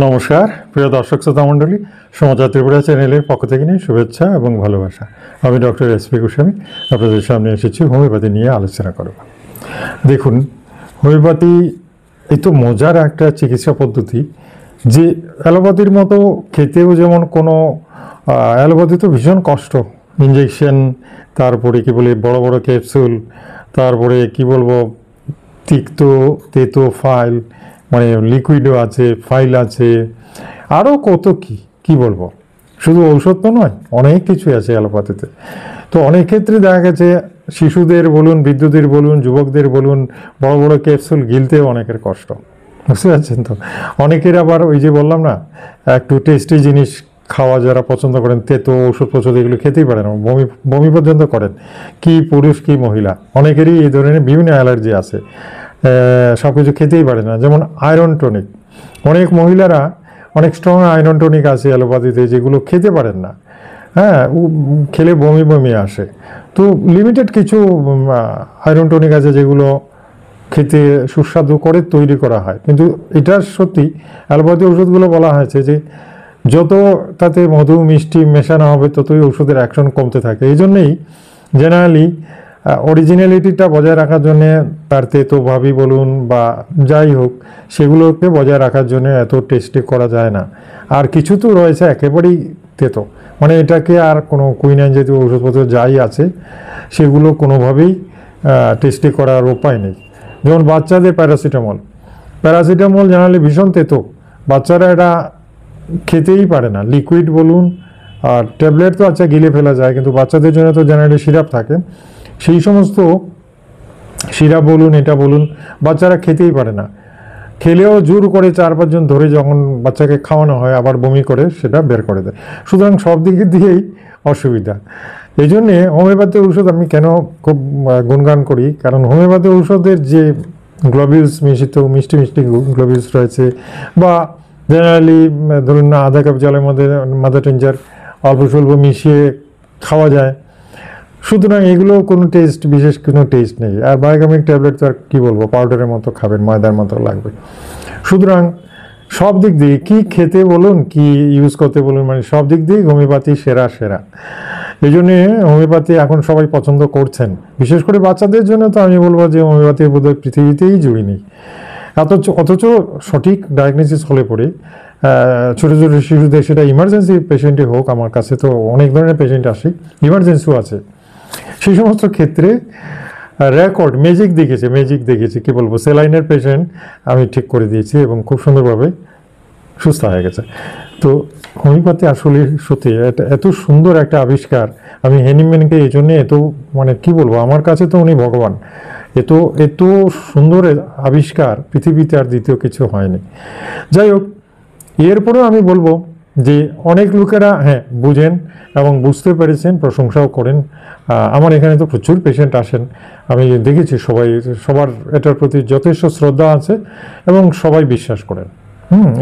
নমস্কার প্রিয় দর্শক শ্রোতা মণ্ডলী, সমাচার ত্রিপুরা চ্যানেলের পক্ষ থেকে নিয়ে শুভেচ্ছা এবং ভালোবাসা। আমি ডক্টর এসপি গোস্বামী আপনাদের সামনে এসেছি হোমিওপ্যাথি নিয়ে আলোচনা করব। দেখুন, হোমিওপ্যাথি এত মজার একটা চিকিৎসা পদ্ধতি যে অ্যালোপ্যাথির মতো খেতেও যেমন কোনো অ্যালোপ্যাথি তো ভীষণ কষ্ট, ইঞ্জেকশন, তারপরে কি বলে বড় বড় ক্যাপসুল, তারপরে কি বলবো তিক্ত তেতো ফাইল, মানে লিকুইডও আছে, ফাইল আছে, আরও কত কি বলবো, শুধু ঔষধ তো নয়, অনেক কিছুই আছে অ্যালোপ্যাথিতে। তো অনেক ক্ষেত্রে দেখা গেছে শিশুদের বলুন, বৃদ্ধদের বলুন, যুবকদের বলুন, বড় বড় ক্যাপসুল গিলতেও অনেকের কষ্ট, বুঝতে পারছেন তো। অনেকের আবার ওই যে বললাম না, একটু টেস্টি জিনিস খাওয়া যারা পছন্দ করেন, তেতো ওষুধ পছন্দ, এগুলো খেতেই পারেন, বমি পর্যন্ত করেন, কি পুরুষ কি মহিলা, অনেকেরই এই ধরনের বিভিন্ন অ্যালার্জি আছে, সব কিছু খেতেই পারে না। যেমন আয়রন টনিক, অনেক মহিলারা অনেক স্ট্রং আয়রন টনিক আছে অ্যালোপ্যাথিতে, যেগুলো খেতে পারেন না, হ্যাঁ, খেলে বমি আসে। তো লিমিটেড কিছু আয়রন টনিক আছে যেগুলো খেতে সুস্বাদু করে তৈরি করা হয়, কিন্তু এটা সত্যি অ্যালোপ্যাথি ওষুধগুলো বলা হয়েছে যে যত তাতে মধু মিষ্টি মেশানো হবে ততই ওষুধের অ্যাকশন কমতে থাকে। এই জন্যেই জেনারেলি অরিজিনালিটিটা বজায় রাখার জন্যে তার তেতোভাবি বলুন বা যাই হোক, সেগুলোকে বজায় রাখার জন্য এত টেস্টি করা যায় না। আর কিছু তো রয়েছে একেবারেই তেতো, মানে এটাকে আর কোনো কুইনাইন জাতীয় ওষুধপত্র যাই আছে সেগুলো কোনোভাবেই টেস্টি করার উপায় নেই। যেমন বাচ্চাদের প্যারাসিটামল জেনারেলি ভীষণ তেতো, বাচ্চারা এটা খেতেই পারে না, লিকুইড বলুন আর ট্যাবলেট তো আচ্ছা গিলে ফেলা যায়, কিন্তু বাচ্চাদের জন্য তো জেনারেলি সিরাপ থাকে, সেই সমস্ত সিরাপ বলুন এটা বলুন বাচ্চারা খেতেই পারে না, খেলেও জোর করে 4-5 জন ধরে যখন বাচ্চাকে খাওয়ানো হয় আবার বমি করে সেটা বের করে দেয়। সুতরাং সব দিক দিয়েই অসুবিধা। এই জন্যে হোমিওপ্যাথি ঔষধ আমি কেন খুব গুণগান করি, কারণ হোমিওপ্যাথি ঔষধের যে গ্লোবিউলস মিশ্রিত মিষ্টি মিষ্টি গ্লোবিউলস রয়েছে, বা জেনারেলি ধরুন না আধা কাপ জলের মধ্যে মাদার টিনচার অল্প স্বল্প মিশিয়ে খাওয়া যায়, সুতরাং এগুলো কোনো টেস্ট, বিশেষ কোনো টেস্ট নেই। আর বায়োকেমিক ট্যাবলেট তো আর কী বলবো, পাউডারের মতো খাবেন, ময়দার মতো লাগবে। সুতরাং সব দিক দিয়ে কি খেতে বলুন কি ইউজ করতে বলুন, মানে সব দিক দিয়ে হোমিওপ্যাথি সেরা। এই জন্যে হোমিওপ্যাথি এখন সবাই পছন্দ করছেন, বিশেষ করে বাচ্চাদের জন্য তো আমি বলবো যে হোমিওপ্যাথির বোধহয় পৃথিবীতেই জুড়ি নেই। অথচ সঠিক ডায়াগনোসিস হলে পরে ছোটো ছোটো শিশুদের, সেটা ইমার্জেন্সি পেশেন্টই হোক, আমার কাছে তো অনেক ধরনের পেশেন্ট আসে, ইমার্জেন্সিও আছে, সেই সমস্ত ক্ষেত্রে রেকর্ড ম্যাজিক দেখেছি, কি বলবো, সেলাইনের পেশেন্ট আমি ঠিক করে দিয়েছি এবং খুব সুন্দরভাবে সুস্থ হয়ে গেছে। তো হোমিওপ্যাথি আসলে সত্যি এত সুন্দর একটা আবিষ্কার। আমি হেনিম্যানকে এই জন্যে এত, মানে কি বলবো, আমার কাছে তো উনি ভগবান। এত সুন্দর আবিষ্কার পৃথিবীতে আর দ্বিতীয় কিছু হয়নি। যাই হোক, এরপরেও আমি বলবো যে অনেক লোকেরা হ্যাঁ বুঝেন এবং বুঝতে পেরেছেন, প্রশংসাও করেন। আমার এখানে তো প্রচুর পেশেন্ট আসেন, আমি দেখেছি সবার এটার প্রতি যথেষ্ট শ্রদ্ধা আছে এবং সবাই বিশ্বাস করেন।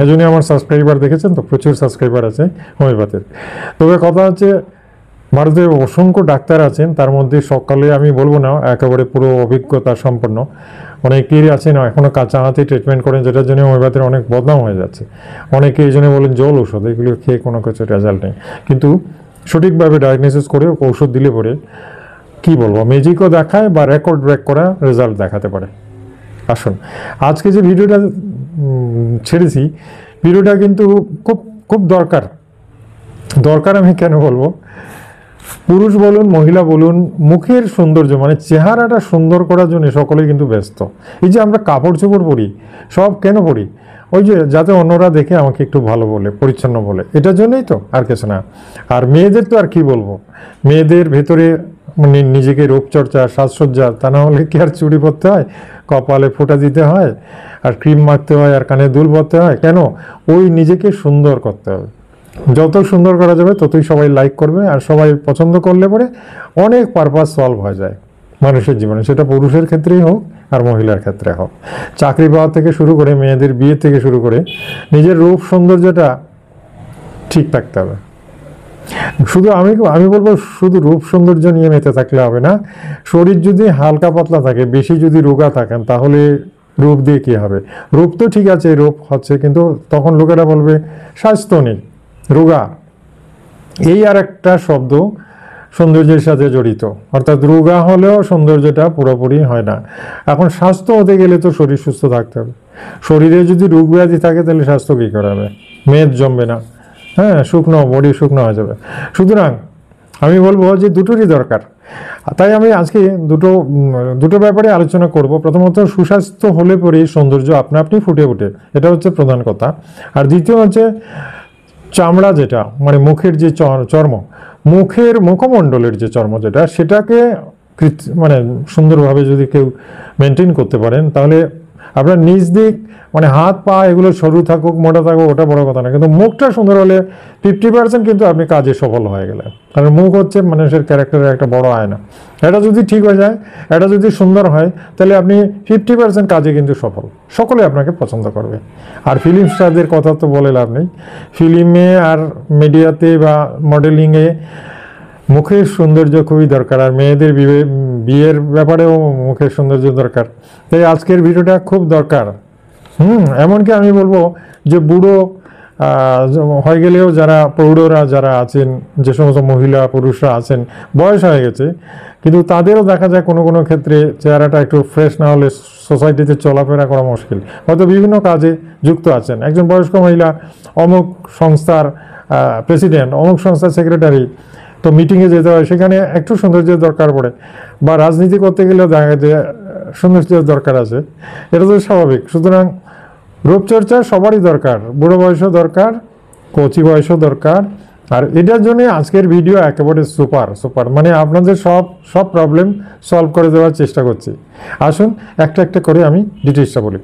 এই জন্যই আমার সাবস্ক্রাইবার দেখেছেন তো, প্রচুর সাবস্ক্রাইবার আছে হোমিওপ্যাথির। তবে কথা হচ্ছে, ভারতের অসংখ্য ডাক্তার আছেন, তার মধ্যে সকালে আমি বলবো না একেবারে পুরো অভিজ্ঞতা সম্পন্ন অনেকেই আছেন এখনও কাঁচা হাতে ট্রিটমেন্ট করেন, যেটার জন্য হোমিওপ্যাথির অনেক বদনাম হয়ে যাচ্ছে। অনেকে এই জন্য বলেন জল ঔষধ, এগুলো খেয়ে কোনো কিছু রেজাল্ট নেই, কিন্তু সঠিকভাবে ডায়াগনোসিস করে ঔষধ দিলে পরে কি বলবো, ম্যাজিকও দেখায় বা রেকর্ড ব্রেক করা রেজাল্ট দেখাতে পারে। আসুন, আজকে যে ভিডিওটা ছেড়েছি, ভিডিওটা কিন্তু খুব খুব দরকার। আমি কেন বলবো, পুরুষ বলুন মহিলা বলুন, মুখের সৌন্দর্য মানে চেহারাটা সুন্দর করার জন্য সকলেই কিন্তু ব্যস্ত। এই যে আমরা কাপড় চোপড় পরি, সব কেন পরি, ওই যে যাতে অন্যরা দেখে আমাকে একটু ভালো বলে, পরিচ্ছন্ন বলে, এটার জন্যই তো, আর কিছু না। আর মেয়েদের তো আর কি বলবো, মেয়েদের ভেতরে মানে নিজেকে রূপচর্চা, সাজসজ্জা, তা না হলে কি আর চুড়ি পরতে হয়, কপালে ফোঁটা দিতে হয়, আর ক্রিম মাখতে হয়, আর কানে দুল পরতে হয়, কেন? ওই নিজেকে সুন্দর করতে হবে। যত সুন্দর করা যাবে ততই সবাই লাইক করবে, আর সবাই পছন্দ করলে পরে অনেক পারপাস সলভ হয়ে যায় মানুষের জীবনে, সেটা পুরুষের ক্ষেত্রেই হোক আর মহিলার ক্ষেত্রে হোক। চাকরি পাওয়া থেকে শুরু করে মেয়েদের বিয়ে থেকে শুরু করে নিজের রূপ সৌন্দর্যটা ঠিক থাকতে হবে। শুধু আমি বলবো, শুধু রূপ সৌন্দর্য নিয়ে মেতে থাকলে হবে না। শরীর যদি হালকা পাতলা থাকে, বেশি যদি রোগা থাকেন, তাহলে রূপ দিয়ে কী হবে? রূপ তো ঠিক আছে, রূপ হচ্ছে, কিন্তু তখন লোকেরা বলবে স্বাস্থ্য নেই, রোগা। এই আর একটা শব্দ সৌন্দর্যের সাথে জড়িত, অর্থাৎ রোগা হলেও সৌন্দর্যটা পুরোপুরি হয় না। এখন স্বাস্থ্য হতে গেলে তো শরীর সুস্থ থাকতে হবে। শরীরে যদি রোগ ব্যাধি থাকে তাহলে স্বাস্থ্য কী করাবে? মেদ জমবে না, হ্যাঁ, শুকনো বডি শুকনো হয়ে যাবে। সুতরাং আমি বলবো যে দুটোরই দরকার। তাই আমি আজকে দুটো ব্যাপারে আলোচনা করব। প্রথমত, সুস্বাস্থ্য হলে পরেই সৌন্দর্য আপনা আপনি ফুটে ওঠে, এটা হচ্ছে প্রধান কথা। আর দ্বিতীয় হচ্ছে চামড়া, যেটা মানে মুখের যে চর্ম, মুখমণ্ডলের যে চর্ম যেটা, সেটাকে মানে সুন্দরভাবে যদি কেউ মেনটেন করতে পারেন, তাহলে আপনার নিজ দিক মানে হাত পা এগুলো সরু থাকুক মোটা থাকুক ওটা বড় কথা না, কিন্তু মুখটা সুন্দর হলে 50% কিন্তু আপনি কাজে সফল হয়ে গেলেন। কারণ মুখ হচ্ছে মানুষের ক্যারেক্টারের একটা বড় আয়না। এটা যদি ঠিক হয়ে যায়, এটা যদি সুন্দর হয়, তাহলে আপনি 50% কাজে কিন্তু সফল, সকলে আপনাকে পছন্দ করবে। আর ফিল্ম স্টারদের কথা তো বলে লাভ নেই, ফিল্মে আর মিডিয়াতে বা মডেলিংয়ে মুখের সৌন্দর্য খুবই দরকার, আর মেয়েদের বিয়ের ব্যাপারেও মুখের সৌন্দর্য দরকার। তাই আজকের ভিডিওটা খুব দরকার। এমনকি আমি বলবো যে বুড়ো হয়ে গেলেও যারা প্রৌঢ়রা যারা আছেন, যে সমস্ত মহিলা পুরুষরা আছেন, বয়স হয়ে গেছে, কিন্তু তাদেরও দেখা যায় কোনো কোনো ক্ষেত্রে চেহারাটা একটু ফ্রেশ না হলে সোসাইটিতে চলাফেরা করা মুশকিল। হয়তো বিভিন্ন কাজে যুক্ত আছেন, একজন বয়স্ক মহিলা অমুক সংস্থার প্রেসিডেন্ট, অমুক সংস্থার সেক্রেটারি, তো মিটিংয়ে যেতে হয়, সেখানে একটু সৌন্দর্যের দরকার পড়ে, বা রাজনীতি করতে গেলেও দেখা যায় সৌন্দর্যের দরকার আছে, এটা তো স্বাভাবিক। সুতরাং রূপচর্চা সবারই দরকার, বুড়ো বয়সও দরকার, কচি বয়সও দরকার। আর এটার জন্য আজকের ভিডিও একেবারে সুপার, মানে আপনাদের সব প্রবলেম সলভ করে দেওয়ার চেষ্টা করছি। আসুন একটা একটা করে আমি ডিটেলসটা বলি।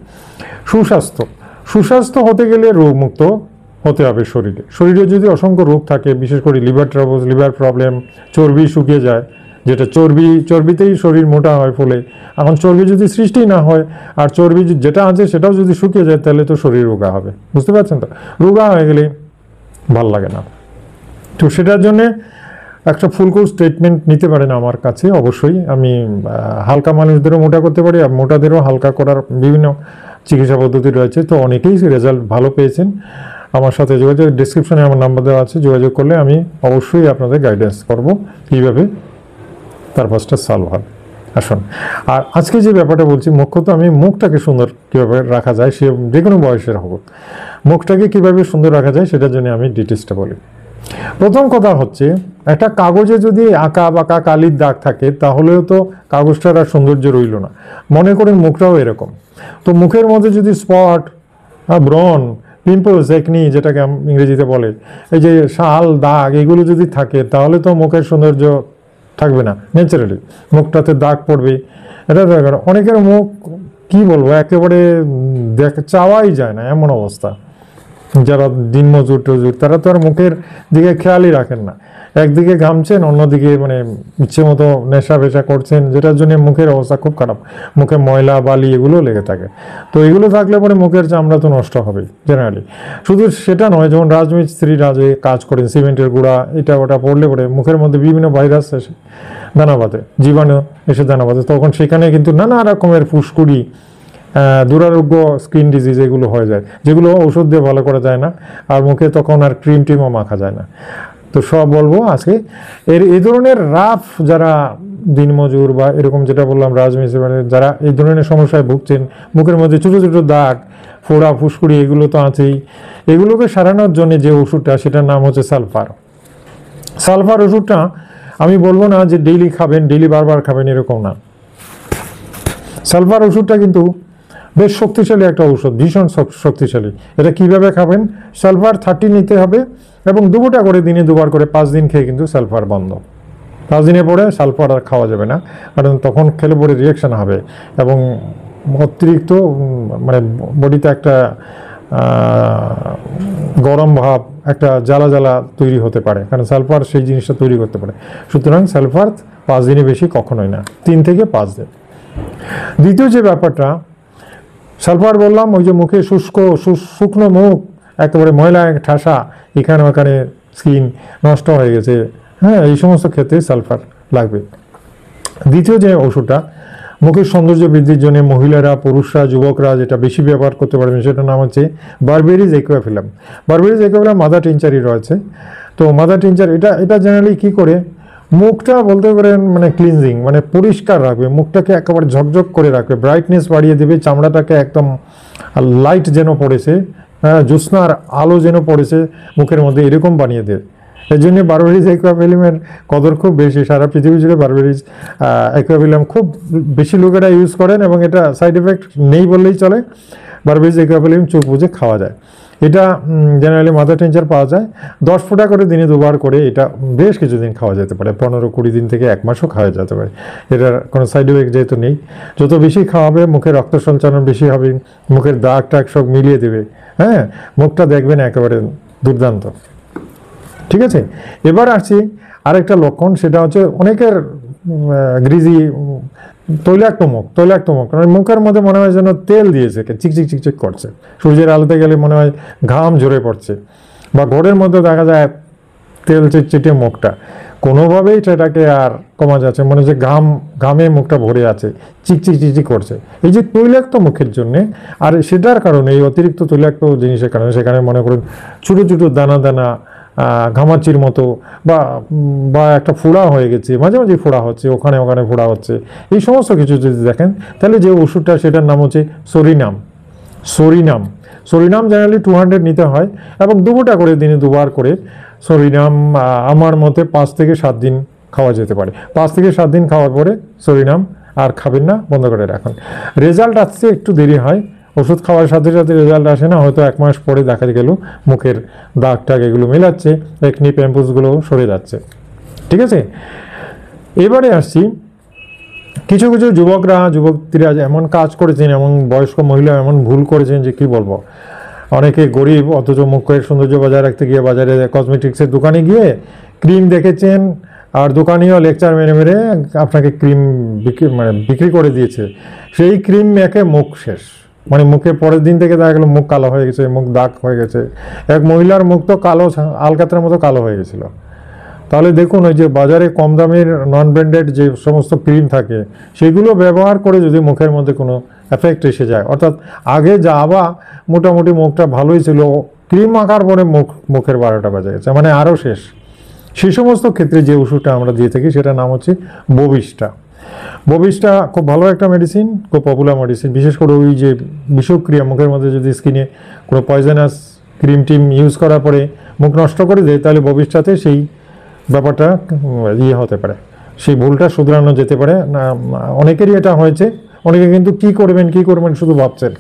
সুস্বাস্থ্য হতে গেলে রোগমুক্ত হতে হবে। শরীরে যদি অসংখ্য রোগ থাকে, বিশেষ করে লিভার প্রবলেম, চর্বি শুকিয়ে যায়, যেটা চর্বিতেই শরীর মোটা হয় ফলে। এখন চর্বি যদি সৃষ্টি না হয় আর চর্বি যেটা আছে সেটাও যদি শুকিয়ে যায়, তাহলে তো শরীর রোগা হবে, বুঝতে পারছেন তো? রোগা হয়ে গেলে ভাল লাগে না। তো সেটার জন্যে একটা ফুল কোর্স ট্রিটমেন্ট নিতে পারেন আমার কাছে। অবশ্যই আমি হালকা মানুষদেরও মোটা করতে পারি, আর মোটাদেরও হালকা করার বিভিন্ন চিকিৎসা পদ্ধতি রয়েছে। তো অনেকেই রেজাল্ট ভালো পেয়েছেন। আমার সাথে যোগাযোগ, ডিসক্রিপশনে আমার নাম্বার দেওয়া আছে, যোগাযোগ করলে আমি অবশ্যই আপনাদের গাইডেন্স করব কীভাবে তার পাশটা সলভ হবে। আসুন, আর আজকে যে ব্যাপারটা বলছি, মুখ্যত আমি মুখটাকে সুন্দর কীভাবে রাখা যায়, সে যে কোনো বয়সের হোক, মুখটাকে কীভাবে সুন্দর রাখা যায় সেটার জন্য আমি ডিটেলসটা বলি। প্রথম কথা হচ্ছে, একটা কাগজে যদি আঁকা বাঁকা কালির দাগ থাকে, তাহলেও তো কাগজটার আর সৌন্দর্য রইল না। মনে করেন মুখটাও এরকম। তো মুখের মধ্যে যদি স্পট, ব্রণ, পিম্পলস, একনি যেটাকে ইংরেজিতে বলে, এই যে শাল দাগ এগুলো যদি থাকে, তাহলে তো মুখের সৌন্দর্য থাকবে না। ন্যাচারালি মুখটাতে দাগ পড়বে, এটা দরকার। অনেকের মুখ কি বলবো, একেবারে চাওয়াই যায় না এমন অবস্থা। যারা দিনমজুর টজুর, তারা তো আর মুখের দিকে খেয়ালই রাখেন না, একদিকে ঘামছেন, অন্যদিকে মানে ইচ্ছে মতো নেশা ফেশা করছেন, যেটার জন্য মুখের অবস্থা খুব খারাপ। মুখে ময়লা বালি এগুলো লেগে থাকে। তো এগুলো থাকলে পরে মুখের চামড়া তো নষ্ট হবেই জেনারেলি। শুধু সেটা নয়, যেমন রাজমিস্ত্রিরা যে কাজ করেন, সিমেন্টের গুঁড়া এটা ওটা পড়লে পরে মুখের মধ্যে বিভিন্ন ভাইরাস এসে দানা বাঁধে, জীবাণু এসে দানা বাঁধে, তখন সেখানে কিন্তু নানা রকমের ফুসকুড়ি, দুরারোগ্য স্কিন ডিজিজ এগুলো হয়ে যায়, যেগুলো ওষুধ দিয়ে ভালো করা যায় না। আর মুখে তখন আর ক্রিম টিমও মাখা যায় না। তো সব বলবো আজকে। এই ধরনের রাফ যারা দিনমজুর বা এরকম যেটা বললাম রাজমিস্ত্রি, যারা এই ধরনের সমস্যায় ভুগছেন, মুখের মধ্যে ছোটো ছোটো দাগ, ফোড়া, ফুসকুড়ি এগুলো তো আছেই, এগুলোকে সারানোর জন্য যে ওষুধটা, সেটার নাম হচ্ছে সালফার ওষুধটা আমি বলবো না যে ডেইলি খাবেন, ডেইলি বারবার খাবেন, এরকম না। সালফার ওষুধটা কিন্তু বেশ শক্তিশালী একটা ঔষধ, ভীষণ শক্তিশালী। এটা কিভাবে খাবেন? সালফার 30 নিতে হবে এবং 2 গোটা করে দিনে 2 বার করে 5 দিন খেয়ে কিন্তু সালফার বন্ধ। 5 দিনের পরে সালফার আর খাওয়া যাবে না, কারণ তখন খেলে পরে রিয়াকশান হবে এবং অতিরিক্ত মানে বডিতে একটা গরম ভাব, একটা জ্বালা জ্বালা তৈরি হতে পারে, কারণ সালফার সেই জিনিসটা তৈরি করতে পারে। সুতরাং সালফার 5 দিনে বেশি কখনোই না, 3 থেকে 5 দিন। দ্বিতীয় যে ব্যাপারটা, সালফার বললাম ওই যে মুখে শুকনো মুখ, একেবারে ময়লা ঠাসা, এখানে ওখানে স্কিন নষ্ট হয়ে গেছে, হ্যাঁ, এই সমস্ত ক্ষেত্রে সালফার লাগবে। দ্বিতীয় যে ওষুধটা মুখের সৌন্দর্য বৃদ্ধির জন্য মহিলারা, পুরুষরা, যুবকরা যেটা বেশি ব্যবহার করতে পারবেন সেটার নাম হচ্ছে বারবেরিজ একুয়াফিলাম। বারবেরিজ একুয়াফিলাম মাদার টিনচারই রয়েছে। তো মাদার টিনচার এটা জেনারেলি কী করে, মুখটা বলতে পারেন মানে ক্লিনজিং, মানে পরিষ্কার রাখবে, মুখটাকে একেবারে ঝকঝক করে রাখবে, ব্রাইটনেস বাড়িয়ে দেবে, চামড়াটাকে একদম লাইট যেন পড়েছে, হ্যাঁ, জ্যোৎস্নার আলো যেন পড়েছে মুখের মধ্যে, এরকম বানিয়ে দেবে। এই জন্য বারবেরিজ একুয়াফিলামের কদর খুব বেশি, সারা পৃথিবী জুড়ে বারবেরিজ একুয়াফিলাম খুব বেশি লোকেরা ইউজ করেন এবং এটা সাইড এফেক্ট নেই বললেই চলে। বারবেরিজ একুয়াফিলাম চোখ বুঝে খাওয়া যায়। এটা জেনারেলি মাদার টিনচার পাওয়া যায় 10 ফোঁটা করে দিনে 2 বার করে। এটা বেশ কিছুদিন খাওয়া যেতে পারে, 15-20 দিন থেকে 1 মাসও খাওয়া যেতে পারে। এটার কোনো সাইড এফেক্ট যেহেতু নেই। যত বেশি খাওয়াবে মুখে রক্ত সঞ্চালন বেশি হবে, মুখের দাগ টাগ সব মিলিয়ে দেবে, হ্যাঁ, মুখটা দেখবেন একেবারে দুর্দান্ত। ঠিক আছে, এবার আসছি আরেকটা লক্ষণ, সেটা হচ্ছে অনেকের গ্রিজি তৈলাক্ত মুখ, মানে মুখের মধ্যে মনে হয় যেন তেল দিয়েছে, চিকচিক চিকচিক করছে, সূর্যের আলোতে গেলে মনে হয় ঘাম ঝরে পড়ছে, বা ঘরের মধ্যে দেখা যায় তেল চিটচিটে মুখটা, কোনোভাবেই সেটাকে আর কমা যাচ্ছে, মনে হচ্ছে ঘামে মুখটা ভরে আছে, চিকচিক চিকচিক করছে। এই যে তৈলাক্ত মুখের জন্যে, আর সেটার কারণে, এই অতিরিক্ত তৈলাক্ত জিনিসের কারণে সেখানে মনে করুন ছোটো ছোটো দানা দানা ঘামাচির মতো বা একটা ফোড়া হয়ে গেছে, মাঝে মাঝে ফোড়া হচ্ছে, ওখানে ফোড়া হচ্ছে, এই সমস্ত কিছু যদি দেখেন, তাহলে যে ওষুধটা সেটার নাম হচ্ছে সরিনাম জেনারেলি 200 নিতে হয় এবং 2 ফোঁটা করে দিনে 2 বার করে সরিনাম আমার মতে 5 থেকে 7 দিন খাওয়া যেতে পারে। 5 থেকে 7 দিন খাওয়ার পরে সরিনাম আর খাবেন না, বন্ধ করে রাখুন। রেজাল্ট আসতে একটু দেরি হয়, ওষুধ খাওয়ার সাথে সাথে রেজাল্ট আসে না, হয়তো 1 মাস পরে দেখা গেল মুখের দাগ টাগ এগুলো মেলাচ্ছে, একনি প্যাম্পুসগুলো সরে যাচ্ছে। ঠিক আছে, এবারে আসছি কিছু কিছু যুবকরা এমন কাজ করেছেন, এমন বয়স্ক মহিলা এমন ভুল করেছেন যে কি বলবো। অনেকে গরিব, অথচ মুখের সৌন্দর্য বজায় রাখতে গিয়ে বাজারে কসমেটিক্সের দোকানে গিয়ে ক্রিম দেখেছেন, আর দোকানিও লেকচার মেরে মেরে আপনাকে ক্রিম বিক্রি করে দিয়েছে। সেই ক্রিম মেখে মুখ শেষ, মানে মুখে পরের দিন থেকে দেখা গেল মুখ কালো হয়ে গেছে, মুখ দাগ হয়ে গেছে। এক মহিলার মুখ তো কালো, আলকাতরার মতো কালো হয়ে গেছিলো। তাহলে দেখুন, ওই যে বাজারে কম দামের নন ব্র্যান্ডেড যে সমস্ত ক্রিম থাকে, সেগুলো ব্যবহার করে যদি মুখের মধ্যে কোনো এফেক্ট এসে যায়, অর্থাৎ আগে যা বা মোটামুটি মুখটা ভালোই ছিল, ক্রিম মাখার পরে মুখের 12টা বাজে গেছে, মানে আরও শেষ। সেই সমস্ত ক্ষেত্রে যে ওষুধটা আমরা দিয়ে থাকি সেটার নাম হচ্ছে ববিস্টা। খুব ভালো একটা মেডিসিন, খুব পপুলার মেডিসিন। বিশেষ করে ওই যে বিষক্রিয়া, মুখের মধ্যে যদি স্কিনে কোনো পয়জনাস ক্রিম টিম ইউজ করার পরে মুখ নষ্ট করে দেয়, তাহলে ববিস্টাতে সেই ব্যাপারটা হতে পারে, সেই ভুলটা শুধরানো যেতে পারে। অনেকেরই এটা হয়েছে, অনেকে কিন্তু কি করবেন শুধু ভাবছেন,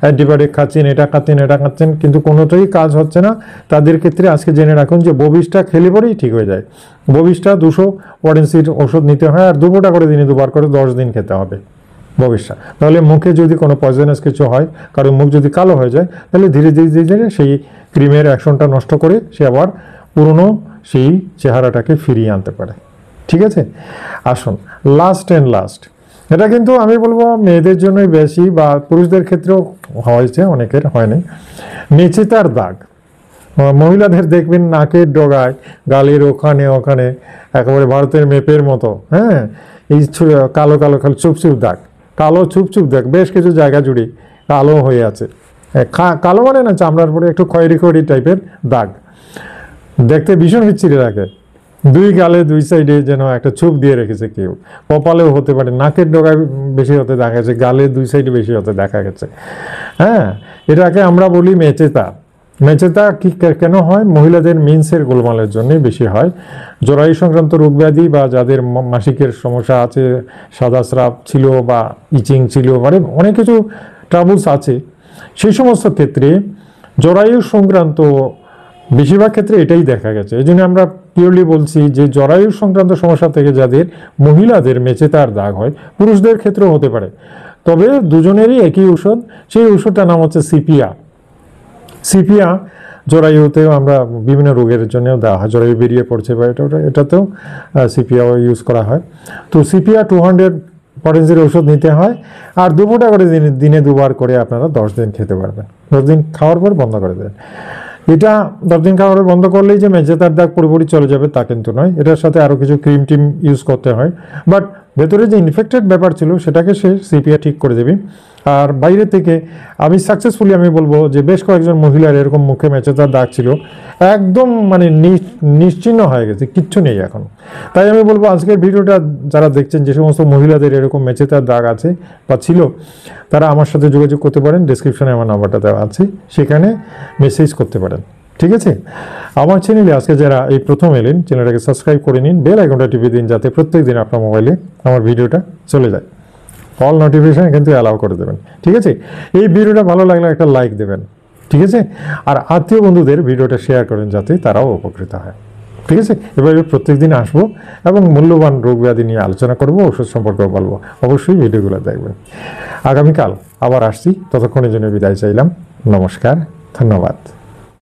অ্যান্টিবায়োটিক খাচ্ছেন, এটা খাচ্ছেন, কিন্তু কোনোটাই কাজ হচ্ছে না। তাদের ক্ষেত্রে আজকে জেনে রাখুন যে ববিস্টা খেলে পরেই ঠিক হয়ে যায়। ববিস্টা 200 পটেন্সির ওষুধ নিতে হয়, আর 2 ফোঁটা করে দিনে 2 বার করে 10 দিন খেতে হবে ববিস্টা। তাহলে মুখে যদি কোনো পয়জনাস কিছু হয়, কারণ মুখ যদি কালো হয়ে যায়, তাহলে ধীরে ধীরে সেই ক্রিমের অ্যাকশনটা নষ্ট করে সে আবার পুরনো সেই চেহারাটাকে ফিরিয়ে আনতে পারে। ঠিক আছে, আসুন লাস্ট, এটা কিন্তু আমি বলবো মেয়েদের জন্যই বেশি, বা পুরুষদের ক্ষেত্রেও হয়েছে, অনেকের হয়নি। মেচেতার দাগ, মহিলাদের দেখবেন নাকের ডগায়, গালের ওখানে একেবারে ভারতের মেপের মতো, হ্যাঁ, এই কালো চুপচুপ দাগ, বেশ কিছু জায়গা জুড়ে কালো হয়ে আছে। কালো মানে না, চামড়ার পরে একটু খয়েরি টাইপের দাগ, দেখতে ভীষণ বিচ্ছিরি লাগে। 2 গালে 2 সাইডে যেন একটা ছুপ দিয়ে রেখেছে কেউ। কপালেও হতে পারে, নাকের ডগায় বেশি হতে দেখা গেছে, গালে 2 সাইডে বেশি হতে দেখা গেছে। হ্যাঁ, এটাকে আমরা বলি মেচেতা কি কেন হয়? মহিলাদের মিন্সের গোলমালের জন্যই বেশি হয়। জরায়ু সংক্রান্ত রোগ ব্যাধি, বা যাদের মাসিকের সমস্যা আছে, সাদা স্রাব ছিল বা ইচিং ছিল, মানে অনেক কিছু ট্রাবলস আছে, সেই সমস্ত ক্ষেত্রে জরায়ু সংক্রান্ত বেশিরভাগ ক্ষেত্রে এটাই দেখা গেছে। এই জন্য আমরা পিওরলি বলছি যে জরায়ু সংক্রান্ত সমস্যা থেকে যাদের মহিলাদের মেচেতার দাগ হয়, পুরুষদের ক্ষেত্রেও হতে পারে, তবে দুজনেরই একই ওষুধ। সেই ওষুধটার নাম হচ্ছে সিপিয়া। জরায়ুতেও আমরা বিভিন্ন রোগের জন্য দেওয়া হয়, জরায়ু বেরিয়ে পড়ছে বা এটাতেও সিপিয়া ইউজ করা হয়। তো সিপিয়া 200 পটেন্সির ওষুধ নিতে হয়, আর 2 ফোঁটা করে দিনে 2 বার করে আপনারা 10 দিন খেতে পারবেন। 10 দিন খাওয়ার পর বন্ধ করে দেবেন। এটা 10 দিন খাওয়ার পর বন্ধ করলেই যে মেচেতার দাগ পুরোপুরি চলে যাবে তা কিন্তু নয়, এটার সাথে আরও কিছু ক্রিম টিম ইউজ করতে হয়। বাট ভেতরে যে ইনফেক্টেড ব্যাপার ছিল সেটাকে সে সিপিআর ঠিক করে দেবে। আর বাইরে থেকে আমি সাকসেসফুলি আমি বলবো যে বেশ কয়েকজন মহিলার এরকম মুখে মেচেদার দাগ ছিল, একদম মানে নিশ্চিহ্ন হয়ে গেছে, কিচ্ছু নেই এখন। তাই আমি বলবো আজকের ভিডিওটা যারা দেখছেন, যে সমস্ত মহিলাদের এরকম মেচেদার দাগ আছে বা ছিল, তারা আমার সাথে যোগাযোগ করতে পারেন। ডেসক্রিপশনে আমার নাম্বারটা দেওয়া আছে, সেখানে মেসেজ করতে পারেন। ঠিক আছে? আমার চ্যানেলে আজকে যারা এই প্রথম এলেন, চ্যানেলটাকে সাবস্ক্রাইব করে নিন, বেল আইকনটা টিপে দিন, যাতে প্রত্যেক দিন আপনার মোবাইলে আমার ভিডিওটা চলে যায়। অল নোটিফিকেশন কিন্তু অ্যালাউ করে দেবেন। ঠিক আছে? এই ভিডিওটা ভালো লাগলে একটা লাইক দেবেন। ঠিক আছে? আর আত্মীয় বন্ধুদের ভিডিওটা শেয়ার করেন, যাতে তারাও উপকৃত হয়। ঠিক আছে? এভাবে প্রত্যেক দিন আসবো এবং মূল্যবান রোগ ব্যাধি নিয়ে আলোচনা করব, ওষুধ সম্পর্কেও বলবো। অবশ্যই ভিডিওগুলো দেখবেন। আগামীকাল আবার আসছি, ততক্ষণের জন্য বিদায় চাইলাম। নমস্কার, ধন্যবাদ।